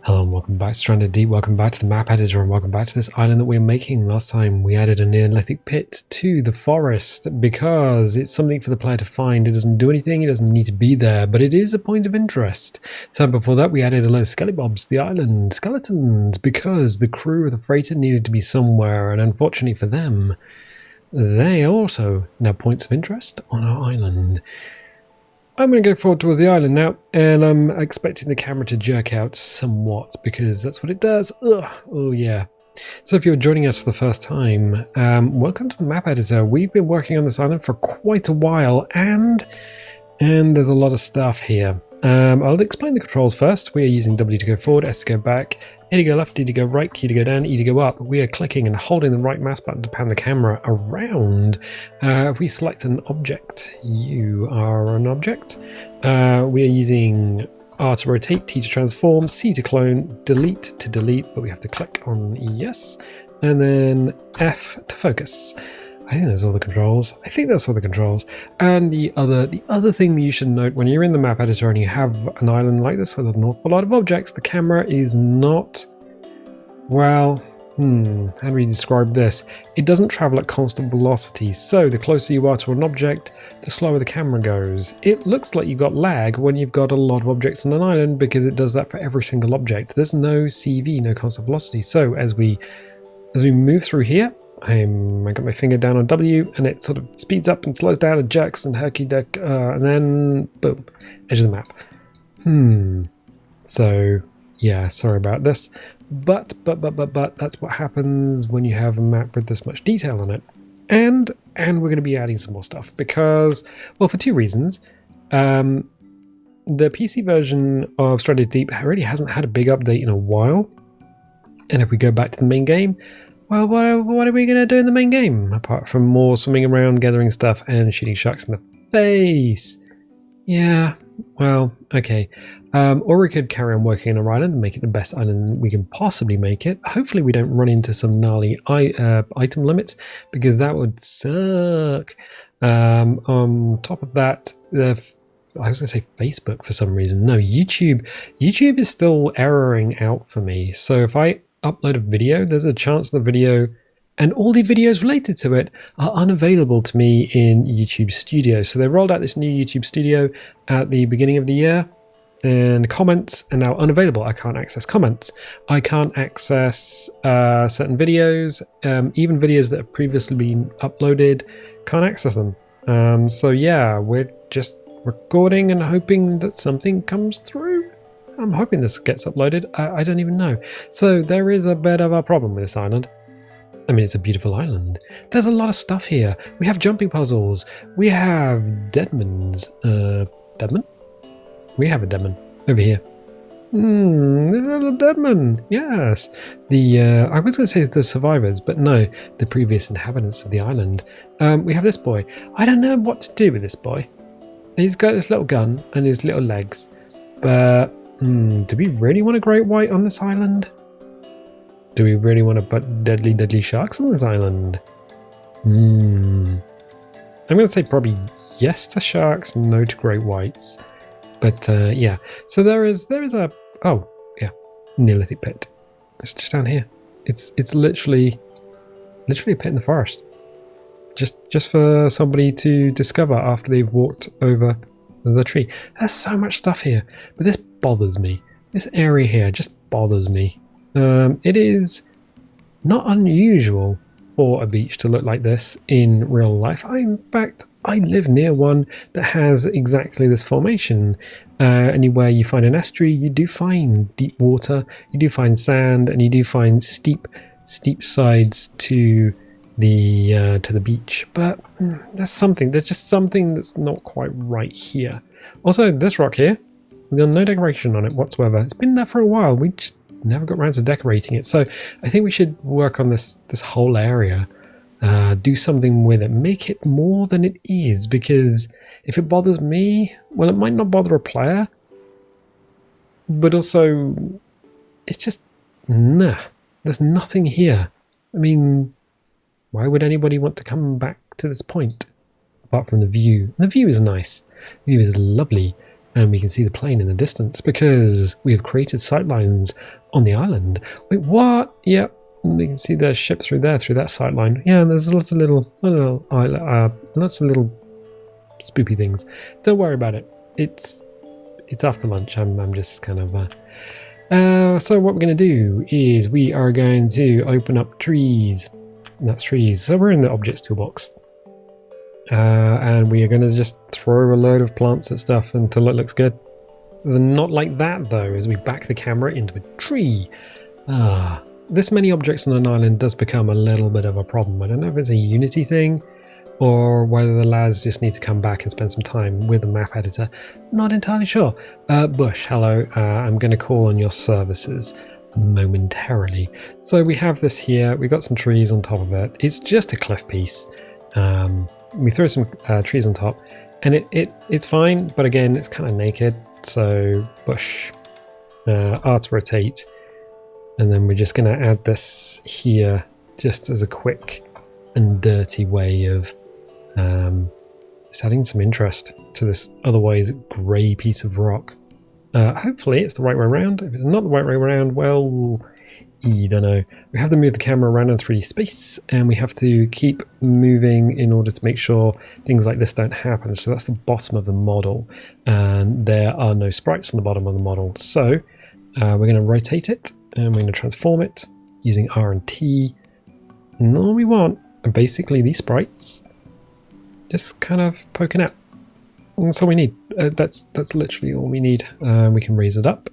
Hello and welcome back to Stranded Deep, welcome back to the map editor, and welcome back to this island that we're making. Last time we added a Neolithic pit to the forest because it's something for the player to find. It doesn't do anything, it doesn't need to be there, but it is a point of interest. So before that we added a load of skelebobs to the island, skeletons, because the crew of the freighter needed to be somewhere, and unfortunately for them, they are also now points of interest on our island. I'm going to go forward towards the island now, and I'm expecting the camera to jerk out somewhat because that's what it does. Ugh. Oh yeah. So if you're joining us for the first time, welcome to the map editor. We've been working on this island for quite a while, and there's a lot of stuff here. I'll explain the controls first. We are using W to go forward, S to go back, A to go left, D to go right, Q to go down, E to go up. We are clicking and holding the right mouse button to pan the camera around. If we select an object, you are an object. We are using R to rotate, T to transform, C to clone, delete to delete, but we have to click on yes, and then F to focus. I think that's all the controls. And the other thing that you should note when you're in the map editor and you have an island like this with an awful lot of objects, the camera is not, well, how do we describe this? It doesn't travel at constant velocity, so the closer you are to an object, the slower the camera goes. It looks like you've got lag when you've got a lot of objects on an island because it does that for every single object. There's no CV, no constant velocity. So as we move through here, I got my finger down on W and it sort of speeds up and slows down and jerks and herky-duck, and then boom, edge of the map. So yeah, sorry about this, but that's what happens when you have a map with this much detail on it. And we're going to be adding some more stuff because, well, for two reasons. The PC version of Stranded Deep really hasn't had a big update in a while, and if we go back to the main game, well, what are we going to do in the main game? Apart from more swimming around, gathering stuff, and shooting sharks in the face. Yeah, well, okay. Or we could carry on working on our island and make it the best island we can possibly make it. Hopefully we don't run into some gnarly item limits, because that would suck. On top of that, I was going to say Facebook for some reason. No, YouTube. YouTube is still erroring out for me. So if I upload a video, there's a chance the video and all the videos related to it are unavailable to me in YouTube Studio. So they rolled out this new YouTube Studio at the beginning of the year, and comments are now unavailable. I can't access comments. I can't access certain videos, even videos that have previously been uploaded, can't access them. So yeah, we're just recording and hoping that something comes through. I'm hoping this gets uploaded. I don't even know. So there is a bit of a problem with this island. I mean, it's a beautiful island. There's a lot of stuff here. We have jumping puzzles. We have deadmans. Deadman? We have a deadman over here. There's a deadman. Yes. I was going to say the survivors, but no, the previous inhabitants of the island. We have this boy. I don't know what to do with this boy. He's got this little gun and his little legs, but do we really want a great white on this island? Do we really want to put deadly sharks on this island? I'm going to say probably yes to sharks, no to great whites. But yeah, so there is a, oh yeah, Neolithic pit. It's just down here. It's literally a pit in the forest. Just for somebody to discover after they've walked over the tree. There's so much stuff here, but this bothers me. This area here just bothers me. It is not unusual for a beach to look like this in real life. In fact, I live near one that has exactly this formation. Anywhere you find an estuary, you do find deep water, you do find sand, and you do find steep sides to the beach. But there's just something that's not quite right here. Also, this rock here, we've got no decoration on it whatsoever. It's been there for a while. We just never got around to decorating it. So I think we should work on this whole area. Do something with it. Make it more than it is, because if it bothers me, well, it might not bother a player. But also, it's just, nah. There's nothing here. I mean, why would anybody want to come back to this point? Apart from the view. The view is nice. The view is lovely. And we can see the plane in the distance because we have created sightlines on the island. Wait, what? Yep, we can see the ship through there, through that sightline. Yeah, and there's lots of little lots of little spoopy things. Don't worry about it. It's after lunch. I'm just kind of. So what we're going to do is we are going to open up trees. And that's trees. So we're in the objects toolbox. And we are going to just throw a load of plants at stuff until it looks good. Not like that though, as we back the camera into a tree. This many objects on an island does become a little bit of a problem. I don't know if it's a Unity thing or whether the lads just need to come back and spend some time with the map editor. Not entirely sure. Bush, hello. I'm going to call on your services momentarily. So we have this here. We've got some trees on top of it. It's just a cliff piece. We throw some trees on top and it's fine, but again it's kind of naked. So bush, R to rotate, and then we're just going to add this here just as a quick and dirty way of just adding some interest to this otherwise grey piece of rock. Hopefully it's the right way around. If it's not the right way around, well, I don't know. We have to move the camera around in 3D space, and we have to keep moving in order to make sure things like this don't happen. So that's the bottom of the model, and there are no sprites on the bottom of the model. So we're going to rotate it, and we're going to transform it using R and T. And all we want are basically these sprites just kind of poking out. And that's all we need. That's literally all we need. We can raise it up.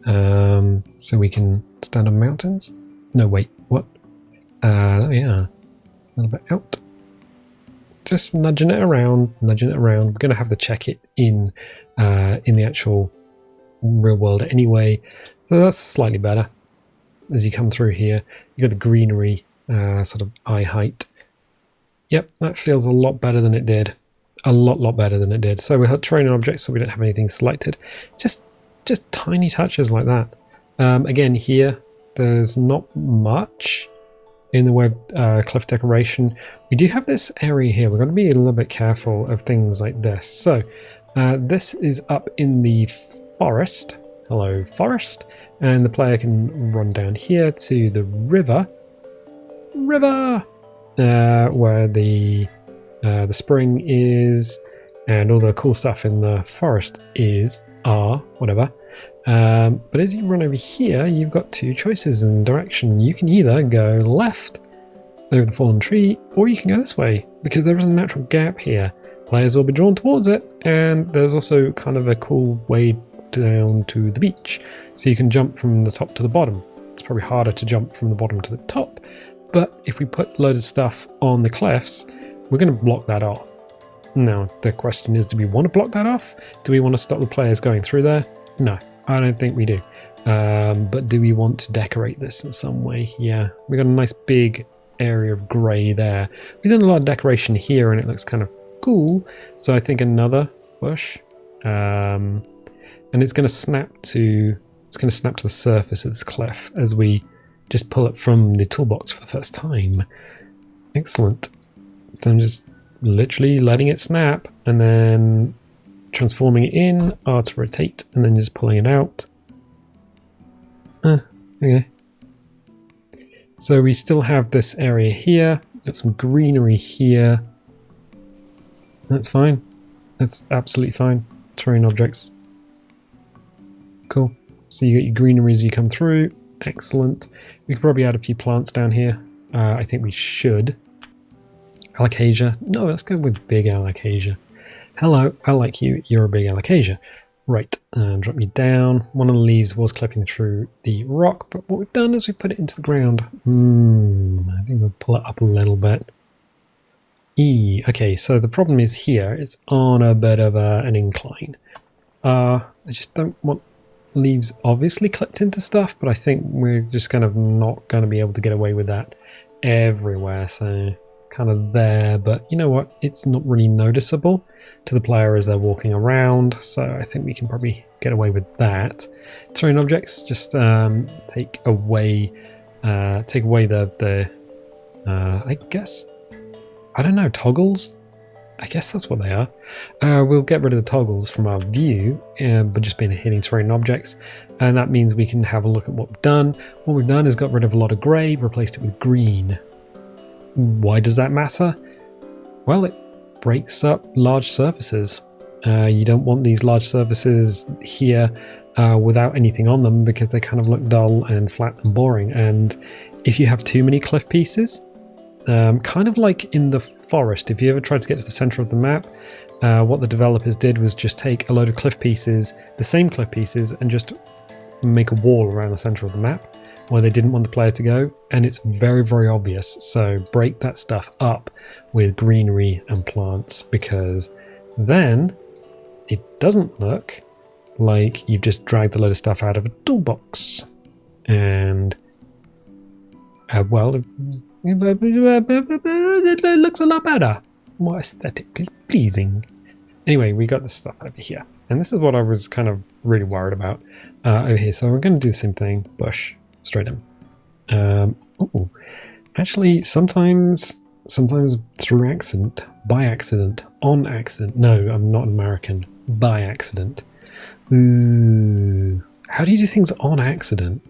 So we can stand on mountains. No, wait, what? Yeah, a little bit out. Just nudging it around, nudging it around. We're going to have to check it in the actual real world anyway. So that's slightly better. As you come through here, you got the greenery sort of eye height. Yep, that feels a lot better than it did. A lot better than it did. So we're throwing objects so we don't have anything selected. Just tiny touches like that. Again, here there's not much in the way of cliff decoration. We do have this area here. We're going to be a little bit careful of things like this. So this is up in the forest. Hello, forest. And the player can run down here to the river. Where the spring is, and all the cool stuff in the forest is, whatever. But as you run over here, you've got two choices in direction. You can either go left over the fallen tree, or you can go this way, because there is a natural gap here. Players will be drawn towards it, and there's also kind of a cool way down to the beach. So you can jump from the top to the bottom. It's probably harder to jump from the bottom to the top, but if we put a load of stuff on the cliffs, we're going to block that off. Now, the question is, do we want to block that off? Do we want to stop the players going through there? No, I don't think we do. But do we want to decorate this in some way? Yeah, we got a nice big area of grey there. We've done a lot of decoration here and it looks kind of cool. So I think another bush. And it's going to snap to the surface of this cliff as we just pull it from the toolbox for the first time. Excellent. So I'm just literally letting it snap and then transforming it in, R to rotate, and then just pulling it out. Okay. So we still have this area here. Got some greenery here. That's fine. That's absolutely fine. Terrain objects. Cool. So you get your greenery as you come through. Excellent. We could probably add a few plants down here. I think we should. Alocasia. No, let's go with big alocasia. Hello, I like you. You're a big alocasia. Right, and drop me down. One of the leaves was clipping through the rock, but what we've done is we put it into the ground. I think we'll pull it up a little bit. Okay, so the problem is here. It's on a bit of an incline. I just don't want leaves obviously clipped into stuff, but I think we're just kind of not going to be able to get away with that everywhere. So kind of there, but you know what? It's not really noticeable to the player as they're walking around. So I think we can probably get away with that. Terrain objects, just take away the I guess, I don't know, toggles. I guess that's what they are. We'll get rid of the toggles from our view, but just being hitting terrain objects, and that means we can have a look at what we've done. What we've done is got rid of a lot of grey, replaced it with green. Why does that matter? Well, it breaks up large surfaces. You don't want these large surfaces here without anything on them, because they kind of look dull and flat and boring. And if you have too many cliff pieces, kind of like in the forest, if you ever tried to get to the center of the map, what the developers did was just take a load of cliff pieces, the same cliff pieces, and just make a wall around the center of the map where they didn't want the player to go, and it's very, very obvious. So break that stuff up with greenery and plants, because then it doesn't look like you've just dragged a load of stuff out of a toolbox. And well, it looks a lot better, more aesthetically pleasing. Anyway, we got this stuff over here, and this is what I was kind of really worried about over here. So we're going to do the same thing, bush, straight in. Actually, sometimes through accident, by accident, on accident. No, I'm not American. By accident. Ooh, how do you do things on accident?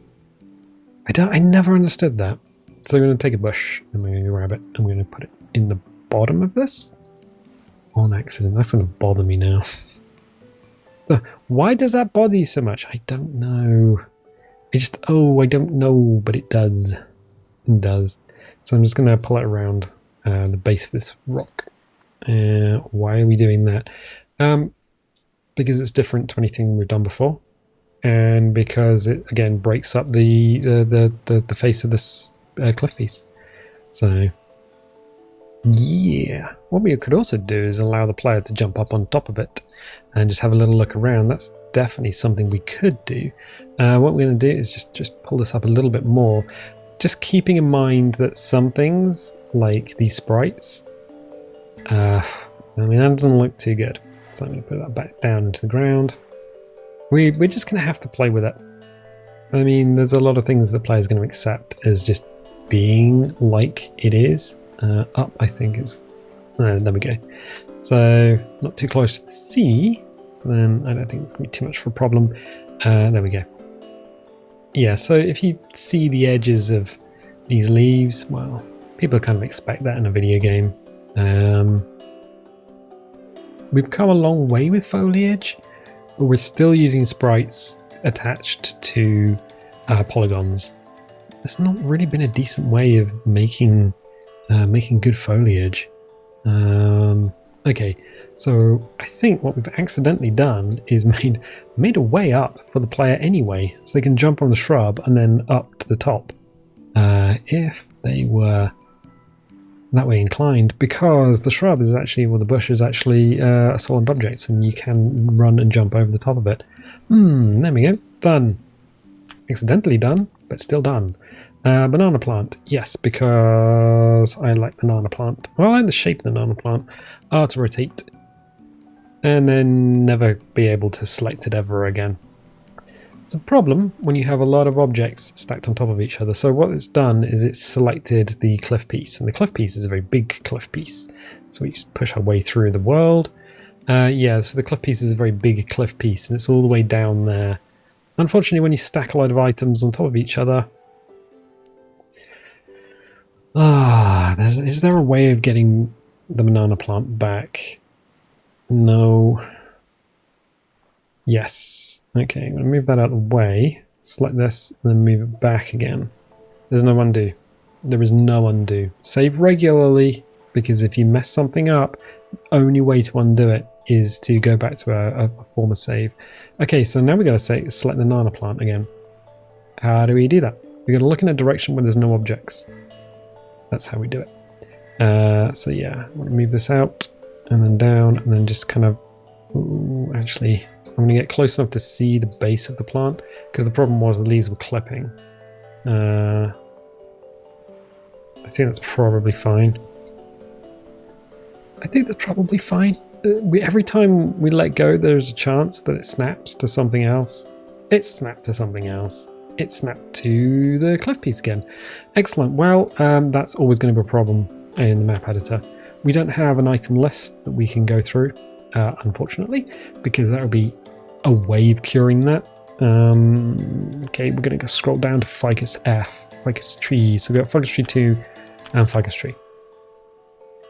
I never understood that. So I'm going to take a bush, and we're going to grab it, and we're going to put it in the bottom of this. On accident. That's going to bother me now. Why does that bother you so much? I don't know. I don't know, but it does. It does. So I'm just going to pull it around the base of this rock. Why are we doing that? Because it's different to anything we've done before, and because it again breaks up the face of this cliff piece. So yeah, what we could also do is allow the player to jump up on top of it and just have a little look around. That's definitely something we could do. What we're going to do is just pull this up a little bit more, just keeping in mind that some things like these sprites, I mean, that doesn't look too good. So I'm going to put that back down into the ground. We're just going to have to play with it. I mean, there's a lot of things the player's going to accept as just being like it is. Up, I think, is... there we go. So, not too close to the sea. Then I don't think it's going to be too much of a problem. There we go. Yeah, so if you see the edges of these leaves, well, people kind of expect that in a video game. We've come a long way with foliage, but we're still using sprites attached to polygons. There's not really been a decent way of making good foliage. Okay, so I think what we've accidentally done is made a way up for the player anyway, so they can jump on the shrub and then up to the top if they were that way inclined, because the shrub is actually, well, the bush is actually a solid object, and you can run and jump over the top of it. There we go, done. Accidentally done, but still done. Banana plant, yes, because I like banana plant. Well, I like the shape of the banana plant. To rotate, and then never be able to select it ever again. It's a problem when you have a lot of objects stacked on top of each other. So what it's done is it's selected the cliff piece, and the cliff piece is a very big cliff piece. So we just push our way through the world. Yeah, so the cliff piece is a very big cliff piece, and it's all the way down there. Unfortunately, when you stack a load of items on top of each other, is there a way of getting the banana plant back? No. Yes. Okay, I'm going to move that out of the way. Select this, and then move it back again. There's no undo. There is no undo. Save regularly, because if you mess something up, the only way to undo it is to go back to a former save. Okay, so now we're going to select the banana plant again. How do we do that? We're going to look in a direction where there's no objects. That's how we do it. So yeah, I'm going to move this out and then down, and then just kind of... Ooh, actually, I'm going to get close enough to see the base of the plant, because the problem was the leaves were clipping. I think that's probably fine. Every time we let go, there's a chance that it snaps to something else. It snapped to something else. It snapped to the cliff piece again. Excellent. Well, that's always going to be a problem in the map editor. We don't have an item list that we can go through, unfortunately, because that would be a way of curing that. Okay, we're going to scroll down to Ficus F, Ficus Tree. So we've got Ficus Tree 2 and Ficus Tree.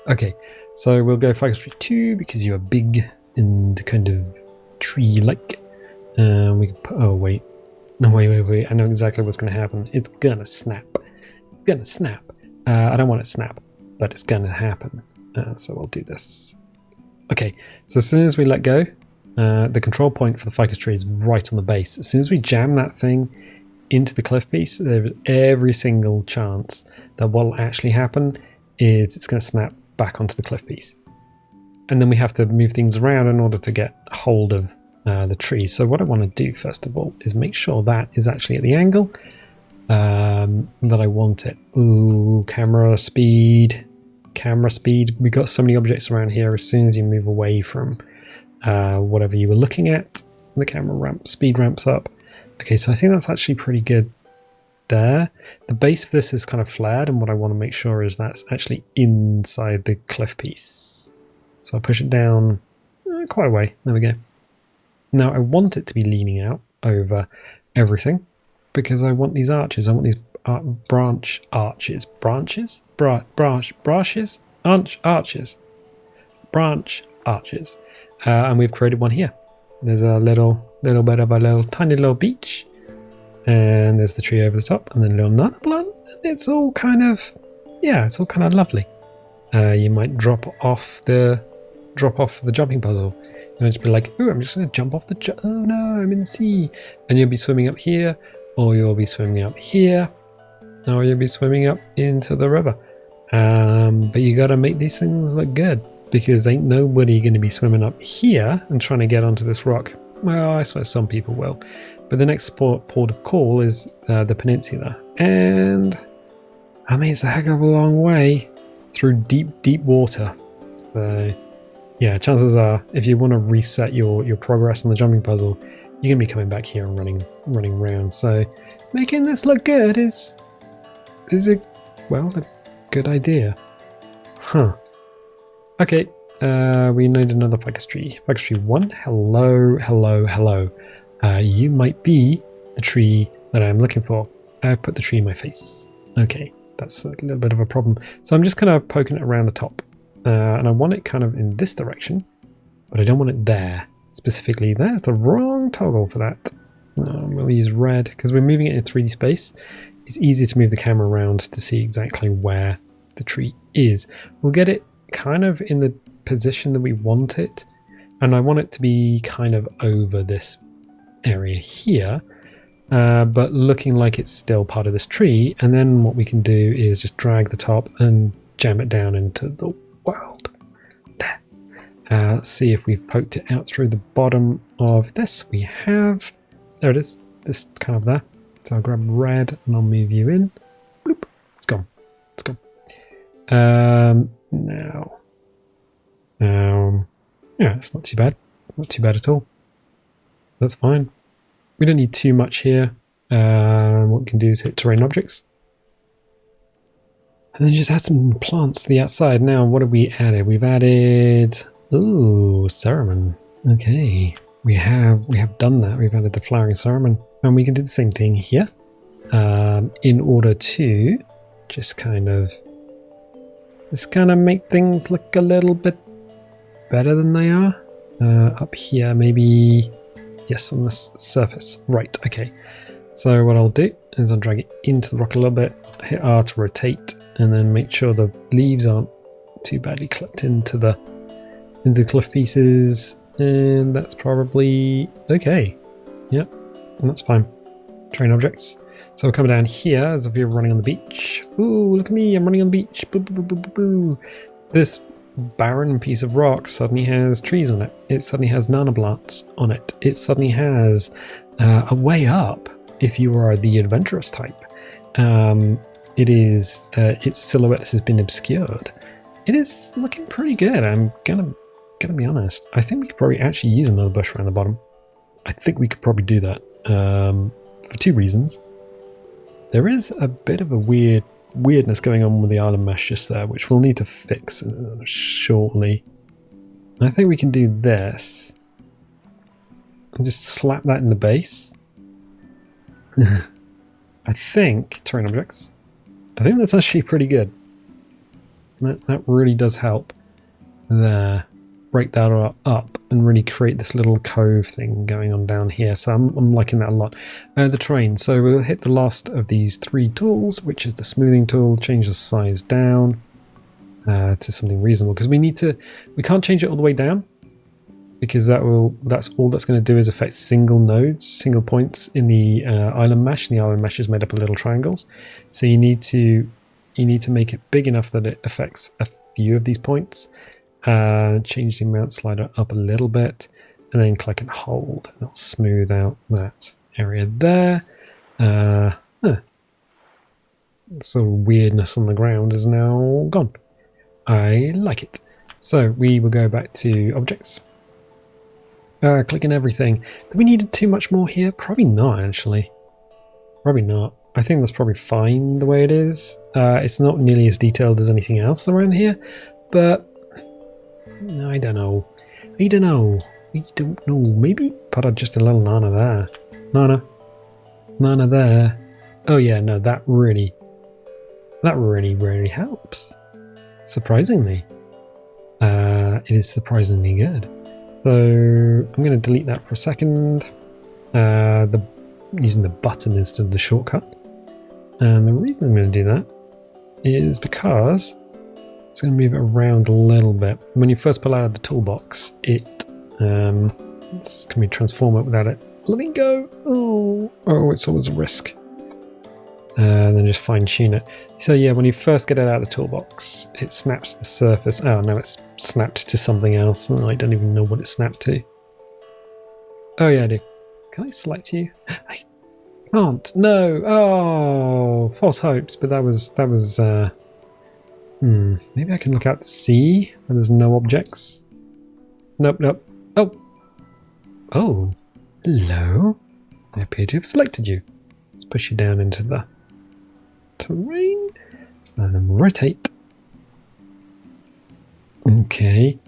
Okay, so we'll go Ficus Tree 2 because you are big and kind of tree-like. We can put, oh wait, no, wait, I know exactly what's going to happen. It's going to snap. It's going to snap. I don't want it to snap, but it's going to happen. So we'll do this. Okay, so as soon as we let go, the control point for the ficus tree is right on the base. As soon as we jam that thing into the cliff piece, there's every single chance that what will actually happen is it's going to snap back onto the cliff piece. And then we have to move things around in order to get hold of the tree. So what I want to do first of all is make sure that is actually at the angle that I want it. Ooh, camera speed. We got so many objects around here. As soon as you move away from whatever you were looking at, the camera speed ramps up. Okay, so I think that's actually pretty good there. The base of this is kind of flared, and what I want to make sure is that's actually inside the cliff piece. So I push it down quite a way. There we go. Now I want it to be leaning out over everything because I want these arches. I want these branch arches. Branches? Branches? Arches. Branch arches. And we've created one here. There's a little bit of a tiny little beach. And there's the tree over the top, and then a little nut plant. It's all kind of, yeah, it's all kind of lovely. You might drop off the jumping puzzle. You might just be like, "Ooh, I'm just going to jump off the. Oh no, I'm in the sea!" And you'll be swimming up here, or you'll be swimming up here, or you'll be swimming up into the river. But you got to make these things look good, because ain't nobody going to be swimming up here and trying to get onto this rock. Well, I suppose some people will. But the next port of call is the peninsula. And I mean, it's a heck of a long way through deep water. So yeah, chances are, if you want to reset your progress on the jumping puzzle, you're going to be coming back here and running around. So making this look good is a good idea. Huh. Okay, we need another ficus tree. Ficus tree 1, hello. You might be the tree that I'm looking for. I put the tree in my face. Okay, that's a little bit of a problem. So I'm just kind of poking it around the top. And I want it kind of in this direction, but I don't want it there. Specifically, there's the wrong toggle for that. We'll use red, because we're moving it in 3D space. It's easier to move the camera around to see exactly where the tree is. We'll get it kind of in the position that we want it, and I want it to be kind of over this area here, but looking like it's still part of this tree. And then what we can do is just drag the top and jam it down into the world. There. Let's see if we've poked it out through the bottom of this. We have. There it is. This kind of there. So I'll grab red and I'll move you in. Bloop. It's gone. It's gone. Now. Yeah, it's not too bad. Not too bad at all. That's fine. We don't need too much here. What we can do is hit terrain objects. And then just add some plants to the outside. Now, what have we added? We've added... Ooh, cerumen. Okay. We have done that. We've added the flowering cerumen. And we can do the same thing here. In order to just kind of make things look a little bit better than they are. Up here, maybe... Yes, on this surface. Right, okay. So what I'll do is I'll drag it into the rock a little bit, hit R to rotate, and then make sure the leaves aren't too badly clipped into the cliff pieces. And that's probably okay. Yep, and that's fine. Terrain objects. So we're coming down here as if you're running on the beach. Ooh, look at me, I'm running on the beach. Boo, boo, boo, boo, boo. This barren piece of rock suddenly has trees on it. It suddenly has nanoblats on it. It suddenly has a way up if you are the adventurous type. Its silhouette has been obscured. It is looking pretty good. I'm gonna be honest. I think we could probably actually use another bush around the bottom. I think we could probably do that for two reasons. There is a bit of a weird weirdness going on with the island mesh just there, which we'll need to fix shortly. I think we can do this. And just slap that in the base. I think, terrain objects, I think that's actually pretty good. That really does help there. Break that up and really create this little cove thing going on down here. So I'm liking that a lot. The terrain. So we'll hit the last of these 3 tools, which is the smoothing tool. Change the size down to something reasonable, because we can't change it all the way down, because that's all that's going to do is affect single nodes, single points in the island mesh. And the island mesh is made up of little triangles. So you need to make it big enough that it affects a few of these points. Change the amount slider up a little bit, and then click and hold. That'll smooth out that area there. So weirdness on the ground is now gone. I like it. So we will go back to objects. Clicking everything. Do we need too much more here? Probably not, actually. Probably not. I think that's probably fine the way it is. It's not nearly as detailed as anything else around here, but I don't know. I don't know. Maybe put just a little Nana there. Nana there. Oh yeah, no, that really helps. Surprisingly. It is surprisingly good. So I'm going to delete that for a second. Using the button instead of the shortcut. And the reason I'm going to do that is because it's going to move it around a little bit. When you first pull out of the toolbox, can we transform it without it letting go? Oh, it's always a risk. And then just fine tune it. So yeah, when you first get it out of the toolbox, it snaps to the surface. Oh no, it's snapped to something else. I don't even know what it snapped to. Oh yeah, I do. Can I select you? I can't. No. Oh, false hopes. But that was. Maybe I can look out to sea where there's no objects. Nope. Oh. Hello. I appear to have selected you. Let's push you down into the terrain and rotate. Okay.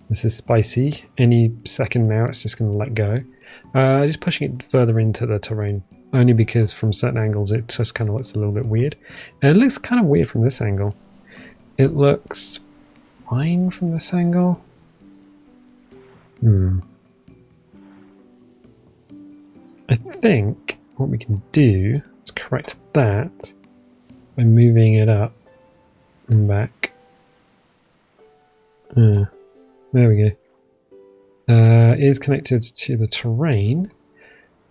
This is spicy. Any second now it's just going to let go. Just pushing it further into the terrain. Only because from certain angles it just kind of looks a little bit weird. And it looks kind of weird from this angle. It looks fine from this angle. I think what we can do is correct that by moving it up and back. There we go. It is connected to the terrain.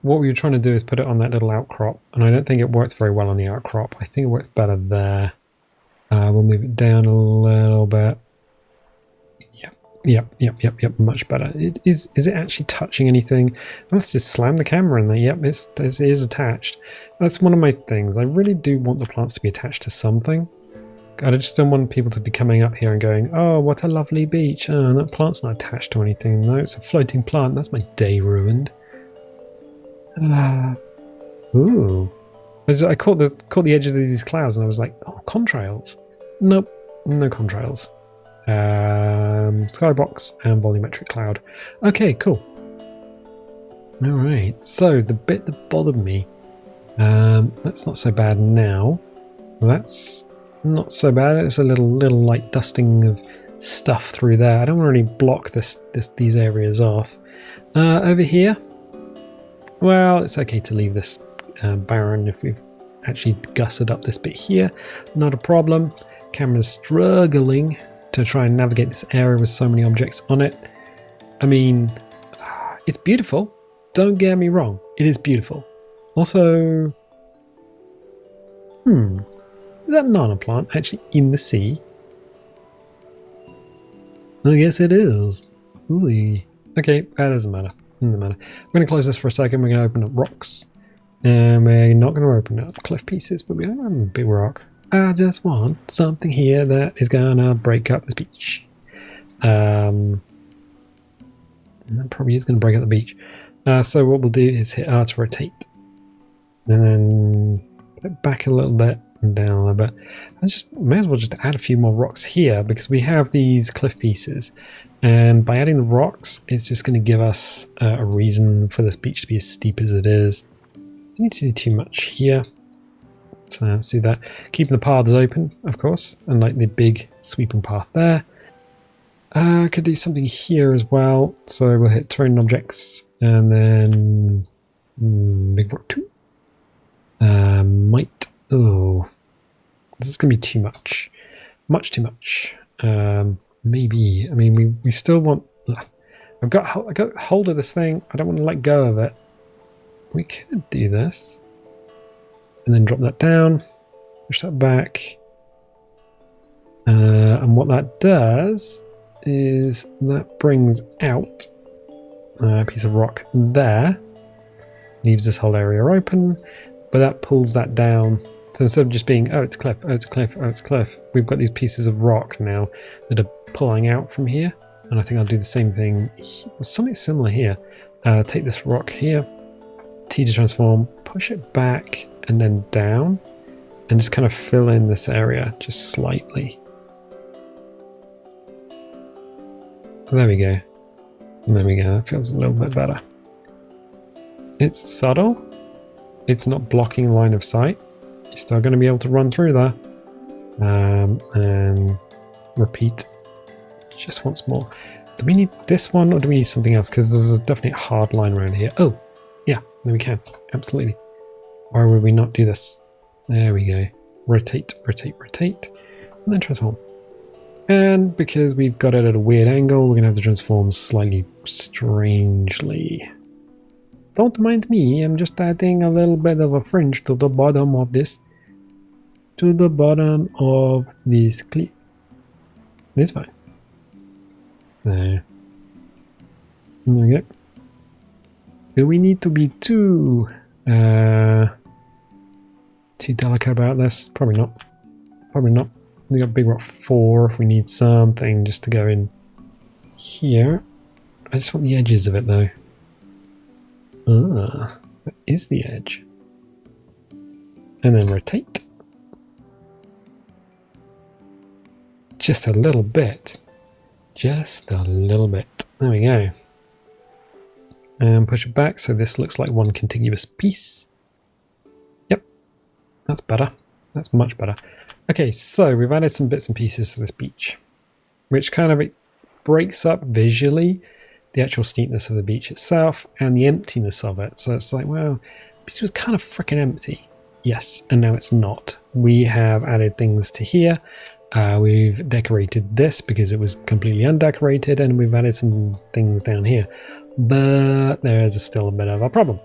What we were trying to do is put it on that little outcrop, and I don't think it works very well on the outcrop. I think it works better there. We'll move it down a little bit. Yep, much better. Is it actually touching anything? Let's just slam the camera in there. Yep, it is attached. That's one of my things. I really do want the plants to be attached to something. I just don't want people to be coming up here and going, oh, what a lovely beach. Oh, that plant's not attached to anything. No, it's a floating plant. That's my day ruined. Ooh. I caught the edge of these clouds and I was like, oh, contrails. Nope, no contrails. Skybox and volumetric cloud. Okay, cool. Alright, so the bit that bothered me, that's not so bad now. That's not so bad. It's a little light dusting of stuff through there. I don't want to really block these areas off. Over here, well, it's okay to leave this barren if we've actually gusseted up this bit here. Not a problem. Camera's struggling to try and navigate this area with so many objects on it. I mean, it's beautiful. Don't get me wrong. It is beautiful. Also, is that nana plant actually in the sea? I guess it is. Ooh. Okay, that doesn't matter. Doesn't matter. We're going to close this for a second. We're going to open up rocks. And we're not going to open up cliff pieces, but we're going to have a big rock. I just want something here that is going to break up this beach. And that probably is going to break up the beach. So what we'll do is hit R to rotate. And then put it back a little bit. and down a little bit. I just may as well just add a few more rocks here because we have these cliff pieces, and by adding the rocks, it's just going to give us a reason for this beach to be as steep as it is. Don't need to do too much here. So let's do that. Keeping the paths open, of course, and like the big sweeping path there. Could do something here as well. So we'll hit terrain objects and then big rock 2. Might. Oh, this is gonna be too much. Much too much. Maybe. I mean, we still want. I got hold of this thing. I don't want to let go of it. We could do this. And then drop that down, push that back, and what that does is that brings out a piece of rock there, leaves this whole area open, but that pulls that down. So instead of just being, oh, it's a cliff, oh, it's a cliff, oh, it's a cliff, we've got these pieces of rock now that are pulling out from here, and I think I'll do the same thing, something similar here. Take this rock here, T to transform, push it back, and then down, and just kind of fill in this area just slightly. There we go. There we go. That feels a little bit better. It's subtle. It's not blocking line of sight. You're still going to be able to run through there. And repeat just once more. Do we need this one or do we need something else? Because there's a definite hard line around here. Oh, yeah, there we can. Absolutely. Why would we not do this? There we go. Rotate, rotate, rotate, and then transform. And because we've got it at a weird angle, we're going to have to transform slightly strangely. Don't mind me, I'm just adding a little bit of a fringe to the bottom of this. To the bottom of this clip. This fine. There. There we go. Do we need to be too delicate about this? Probably not. Probably not. We got big rock 4 if we need something just to go in here. I just want the edges of it though. Ah, that is the edge. And then rotate. Just a little bit. Just a little bit. There we go. And push it back so this looks like one contiguous piece. Yep, that's better. That's much better. Okay, so we've added some bits and pieces to this beach, which kind of breaks up visually the actual steepness of the beach itself and the emptiness of it. So it's like, well, the beach was kind of freaking empty. Yes, and now it's not. We have added things to here. We've decorated this because it was completely undecorated, and we've added some things down here. But there is still a bit of a problem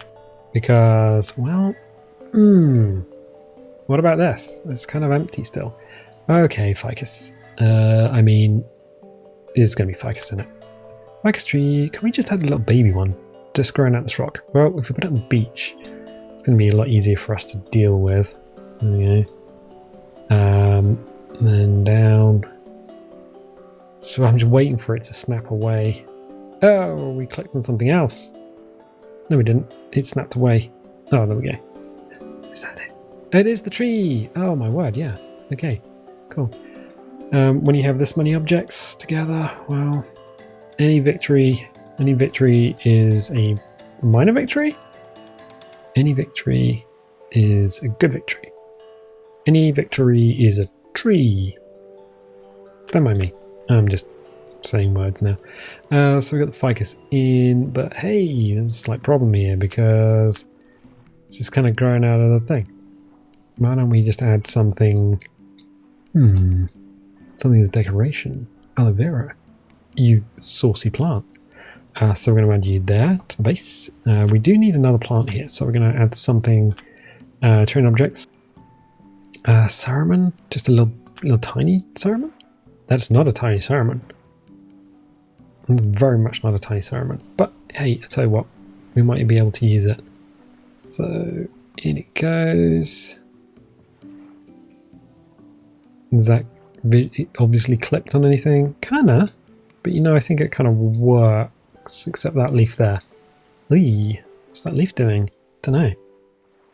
because, well, what about this? It's kind of empty still. Okay, ficus. I mean, there's going to be ficus in it. Ficus tree. Can we just add a little baby one just growing out this rock? Well, if we put it on the beach, it's going to be a lot easier for us to deal with. There we go. Then down. So I'm just waiting for it to snap away. Oh, we clicked on something else. No, we didn't. It snapped away. Oh, there we go. Is that it? It is the tree! Oh my word, yeah. Okay, cool. When you have this many objects together, well, any victory is a minor victory. Any victory is a good victory. Any victory is a tree. Don't mind me. I'm just saying words now. So we got the ficus in, but hey, there's a slight problem here because it's just kind of growing out of the thing. Why don't we just add something? Something as decoration. Aloe vera. You saucy plant. So we're going to add you there to the base. We do need another plant here, so we're going to add something. Terrain objects. Ceramon. Just a little tiny ceramon. That's not a tiny ceramon. Very much not a tiny ceramon. But hey, I tell you what, we might be able to use it. So in it goes. Is that obviously clipped on anything? Kinda, but you know, I think it kind of works, except that leaf there. Eee, what's that leaf doing? Don't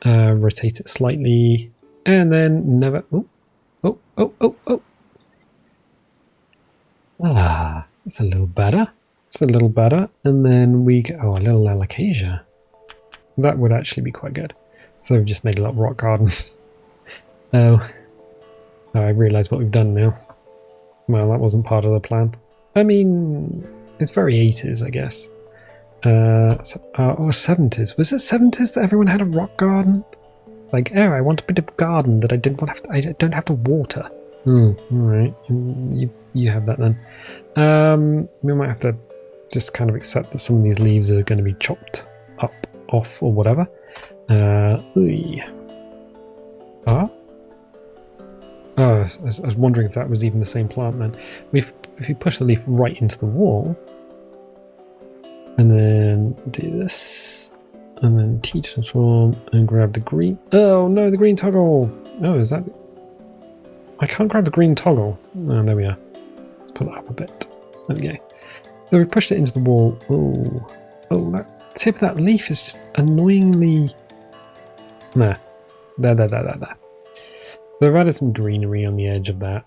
know. Rotate it slightly. And then never... Oh. Ah, it's a little better. It's a little better. And then we get... Oh, a little alocasia. That would actually be quite good. So we've just made a little rock garden. Oh, I realise what we've done now. Well, that wasn't part of the plan. I mean, it's very 80s, I guess. Or 70s. Was it 70s that everyone had a rock garden? Like, oh, I want a bit of garden that I don't have to water. All right, you have that then. We might have to just kind of accept that some of these leaves are going to be chopped up, off, or whatever. Oh, I was wondering if that was even the same plant then. If you push the leaf right into the wall, and then do this, and then T transform, and grab the green. Oh no, the green toggle! Oh, is that... I can't grab the green toggle. Oh, there we are. Let's pull it up a bit. There we go. So we pushed it into the wall. Oh, that tip of that leaf is just annoyingly... Nah. There. So I've added some greenery on the edge of that.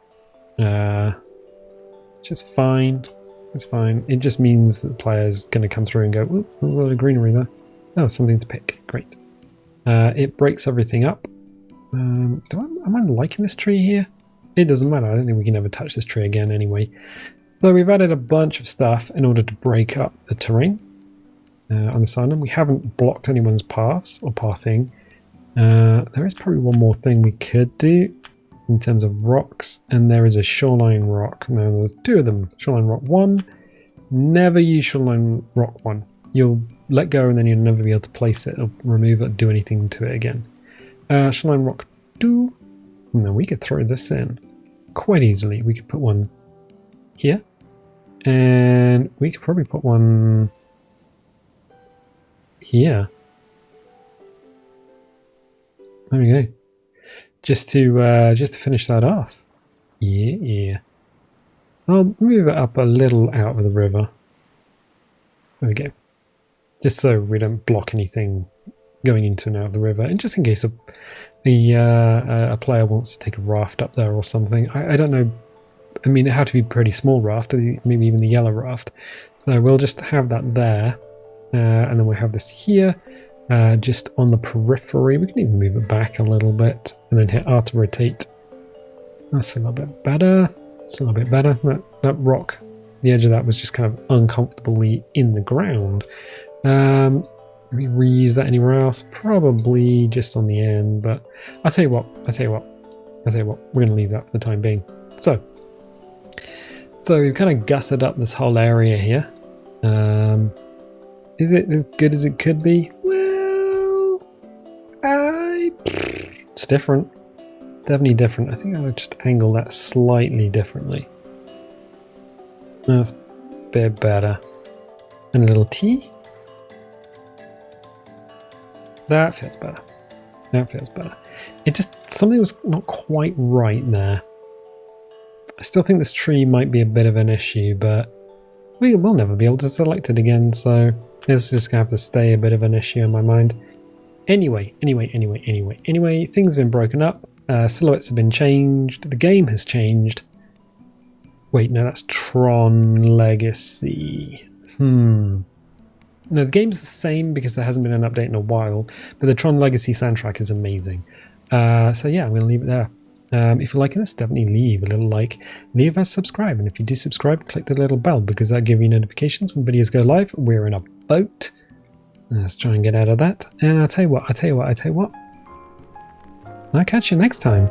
Just fine. It's fine. It just means that the player's going to come through and go, ooh, a lot of greenery there. Oh, something to pick. Great. It breaks everything up. Am I liking this tree here? It doesn't matter. I don't think we can ever touch this tree again anyway. So we've added a bunch of stuff in order to break up the terrain on this island. We haven't blocked anyone's paths or pathing. There is probably one more thing we could do in terms of rocks, and there is a shoreline rock. Now there's two of them. Shoreline rock 1. Never use shoreline rock 1. You'll let go and then you'll never be able to place it or remove it or do anything to it again. Shoreline rock 2. Now we could throw this in quite easily. We could put one here, and we could probably put one here. There we go. Just to finish that off. Yeah. I'll move it up a little out of the river. There we go. Just so we don't block anything going into and out of the river, and just in case a player wants to take a raft up there or something. I don't know. I mean, it had to be a pretty small raft, maybe even the yellow raft. So we'll just have that there, and then we'll have this here. Just on the periphery. We can even move it back a little bit and then hit R to rotate. That's a little bit better. It's a little bit better. That rock, the edge of that was just kind of uncomfortably in the ground. We reuse that anywhere else? Probably just on the end, but I'll tell you what. We're going to leave that for the time being. So we've kind of gutted up this whole area here. Is it as good as it could be? It's different. Definitely different. I think I would just angle that slightly differently. That's a bit better. And a little T. That feels better. It just, something was not quite right there. I still think this tree might be a bit of an issue, but we'll never be able to select it again, so it's just going to have to stay a bit of an issue in my mind. Anyway, things have been broken up, silhouettes have been changed, the game has changed. Wait, no, that's Tron Legacy. No, the game's the same because there hasn't been an update in a while, but the Tron Legacy soundtrack is amazing. So yeah, I'm going to leave it there. If you're liking this, definitely leave a little like, leave a subscribe, and if you do subscribe, click the little bell because that'll give you notifications when videos go live. We're in a boat. Let's try and get out of that. And I'll tell you what. I'll catch you next time.